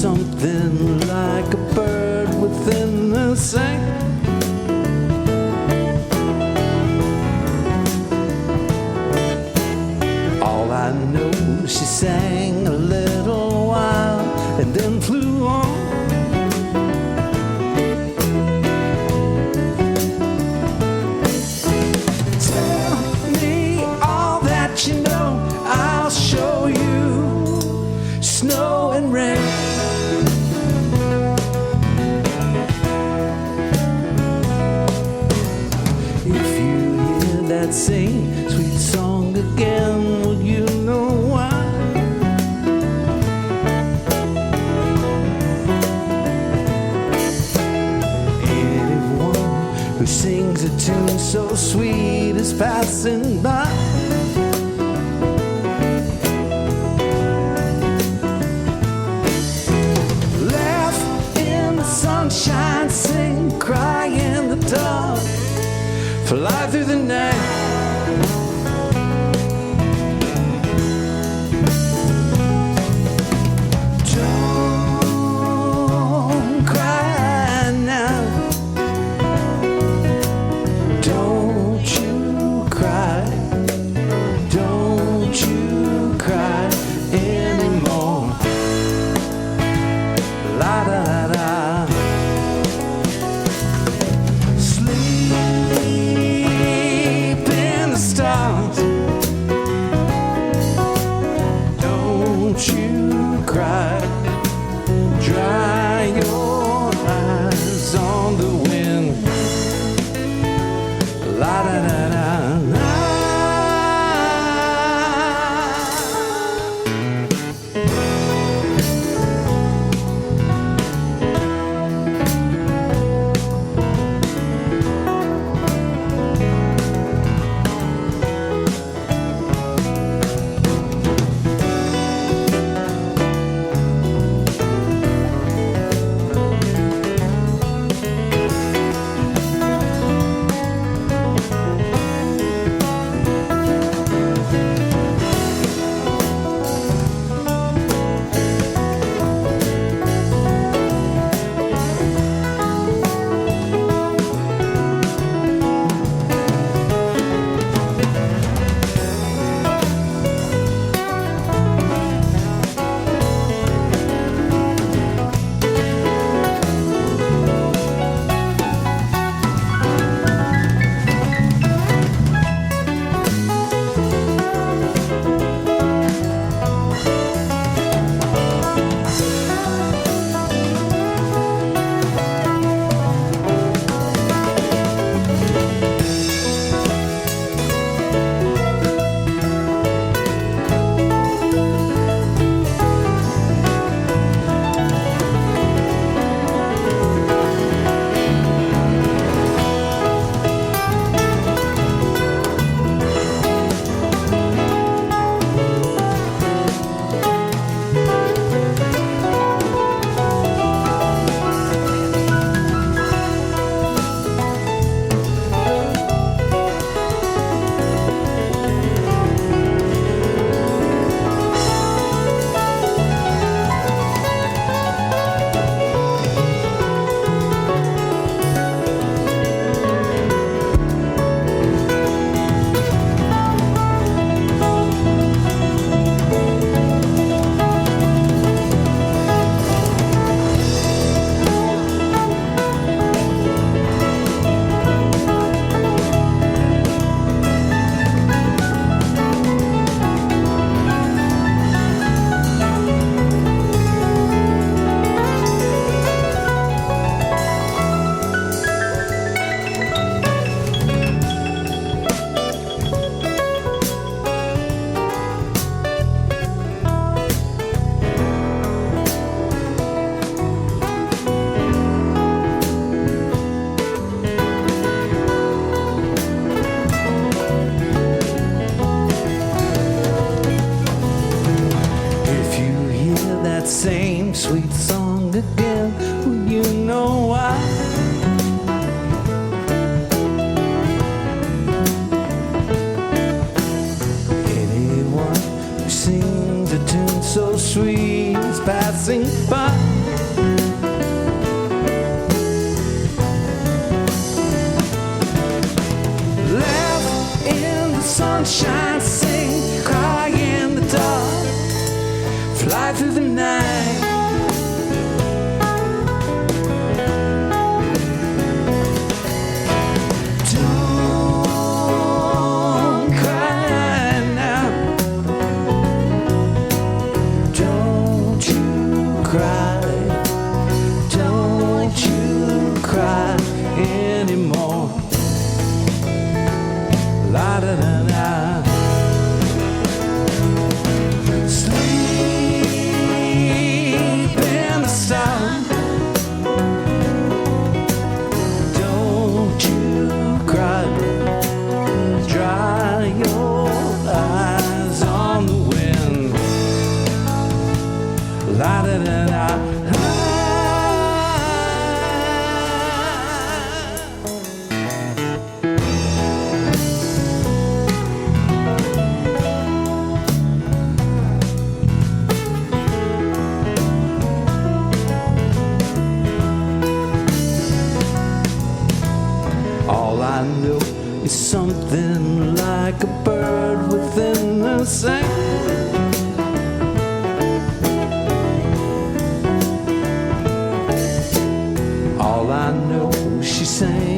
Something like a bird within the sand. All I know, she sang a little while and then flew on. Tell me all that you know, I'll show you snow and rain. Sing sweet song again, well you know why. Anyone who sings a tune so sweet is passing by. Laugh in the sunshine, sing, cry in the dark, fly through the night. Don't cry now. Don't you cry. Don't you cry anymore. La da da. Sleep. same sweet song again. Well, you know why. Anyone who sings a tune so sweet is passing by. Laugh in the sunshine, sing, cry in the dark, fly through the night. Don't cry now. Don't you cry. Don't you cry anymore. La da da da. Sleep in the sun. Don't you cry. Dry your eyes on the wind. La da da da. All I know is something like a bird within the sand. All I know, she sang